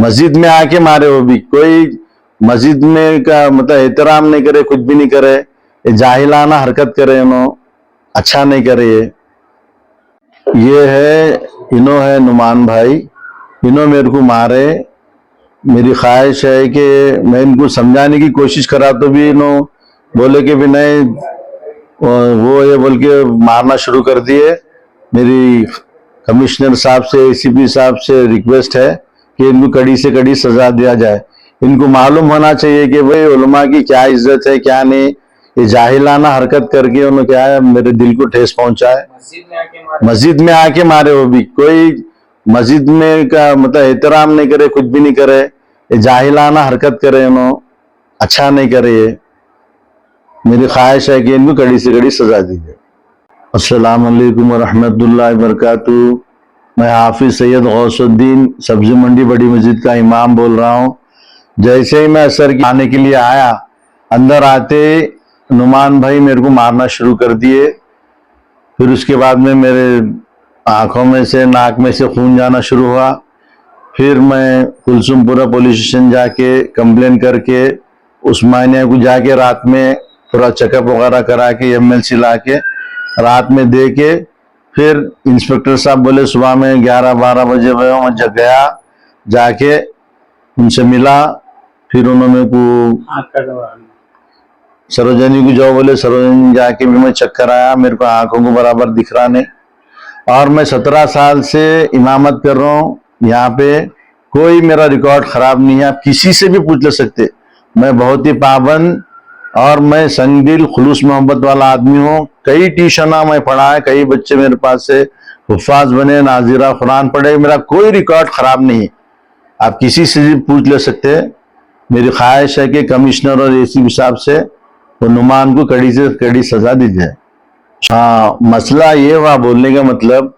मस्जिद में आके मारे, वो भी कोई मस्जिद में का मतलब एहतराम नहीं करे, कुछ भी नहीं करे, ये जाहिलाना हरकत करे, अच्छा नहीं करे। ये है इन्हों है नुमान भाई, इन्हों मेरे को मारे। मेरी ख्वाहिश है कि मैं इनको समझाने की कोशिश करा तो भी इन्हों बोले कि भी नहीं, वो ये बोल के मारना शुरू कर दिए। मेरी कमिश्नर साहब से, एसीपी साहब से रिक्वेस्ट है कि इनको कड़ी से कड़ी सजा दिया जाए। इनको मालूम होना चाहिए कि भाई उलमा की क्या इज्जत है क्या नहीं। ये जाहिलाना हरकत करके उन्होंने क्या है, मेरे दिल को ठेस पहुंचा है। मस्जिद में आके मारे, वो भी कोई मस्जिद में का मतलब एहतराम नहीं करे, कुछ भी नहीं करे, ये जाहिलाना हरकत करे, अच्छा नहीं करे। ये मेरी ख्वाहिश है कि इनको कड़ी से कड़ी सजा दी जाए। अस्सलाम वालेकुम रहमतुल्लाहि व बरकातुहू। मैं हाफिज सैयद गौसुद्दीन सब्जी मंडी बड़ी मस्जिद का इमाम बोल रहा हूँ। जैसे ही मैं असर आने के लिए आया, अंदर आते नुमान भाई मेरे को मारना शुरू कर दिए। फिर उसके बाद में मेरे आंखों में से, नाक में से खून जाना शुरू हुआ। फिर मैं कुलसुमपुरा पुलिस स्टेशन जाके कंप्लेन करके उस मायने को जाके रात में थोड़ा चेकअप वगैरह करा के एमएलसी ला के रात में दे के, फिर इंस्पेक्टर साहब बोले सुबह में 11-12 बजे मैं जग गया, जाके उनसे मिला। फिर उन्होंने को सरोजनी को जाओ बोले, सरोजनी जाके भी मैं चक्कर आया, मेरे को आंखों को बराबर दिख रहा नहीं। और मैं 17 साल से इमामत कर रहा हूँ यहाँ पे, कोई मेरा रिकॉर्ड खराब नहीं है। आप किसी से भी पूछ ले सकते, मैं बहुत ही पाबंद और मैं संगदिल खुलूस मोहब्बत वाला आदमी हूँ। कई ट्यूशना मैं पढ़ा है, कई बच्चे मेरे पास से हुफ्फाज बने, नाजिरा कुरान पढ़े, मेरा कोई रिकॉर्ड खराब नहीं है। आप किसी से भी पूछ ले सकते। मेरी ख्वाहिश है कि कमिश्नर और एसीपी साहब से वो नुमान को कड़ी से कड़ी सजा दी जाए। हाँ, मसला ये हुआ, बोलने का मतलब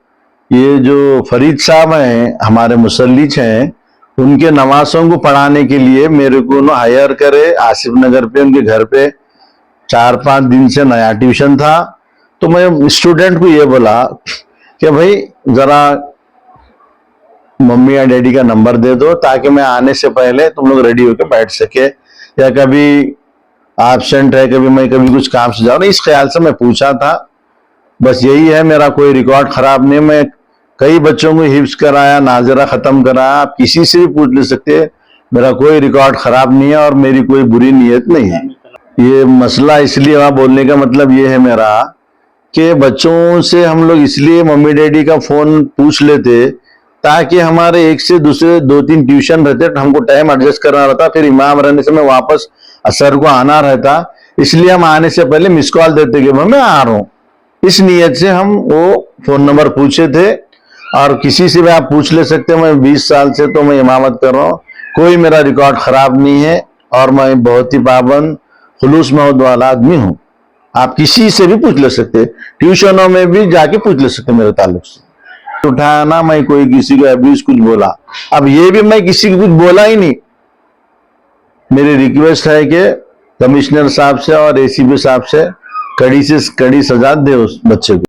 ये जो फरीद साहब हैं हमारे मुसल्लिच हैं, उनके नवासों को पढ़ाने के लिए मेरे को ना हायर करे आसिफ नगर पे, उनके घर पे 4-5 दिन से नया ट्यूशन था। तो मैं स्टूडेंट को ये बोला कि भाई जरा मम्मी या डैडी का नंबर दे दो ताकि मैं आने से पहले तुम लोग रेडी होकर बैठ सके, या कभी एब्सेंट है, कभी मैं कभी कुछ काम से जाऊँ, इस ख्याल से मैं पूछा था। बस यही है, मेरा कोई रिकॉर्ड खराब नहीं। मैं कई बच्चों को हिफ्ज कराया, नाजरा खत्म कराया, आप किसी से भी पूछ ले सकते। मेरा कोई रिकॉर्ड खराब नहीं है और मेरी कोई बुरी नीयत नहीं है। ये मसला इसलिए वहां बोलने का मतलब ये है मेरा कि बच्चों से हम लोग इसलिए मम्मी डैडी का फोन पूछ लेते ताकि हमारे एक से दूसरे 2-3 ट्यूशन रहते, हमको टाइम एडजस्ट करना रहता, फिर इमाम रहने से मैं वापस असर को आना रहता। इसलिए हम आने से पहले मिस कॉल देते कि मैं आ रहा हूँ। इस नीयत से हम वो फोन नंबर पूछे थे। और किसी से भी आप पूछ ले सकते हैं। मैं 20 साल से तो मैं इमामत कर रहा हूँ, कोई मेरा रिकॉर्ड खराब नहीं है और मैं बहुत ही पाबंद खुलूस मोहब्बत वाला आदमी हूँ। आप किसी से भी पूछ ले सकते, ट्यूशनों में भी जाके पूछ ले सकते मेरे ताल्लुक से। उठाया ना मैं कोई किसी को अब्यूज कुछ बोला, अब ये भी मैं किसी को कुछ बोला ही नहीं। मेरी रिक्वेस्ट है कि कमिश्नर साहब से और एसीपी साहब से कड़ी से कड़ी सजा दे उस बच्चे को।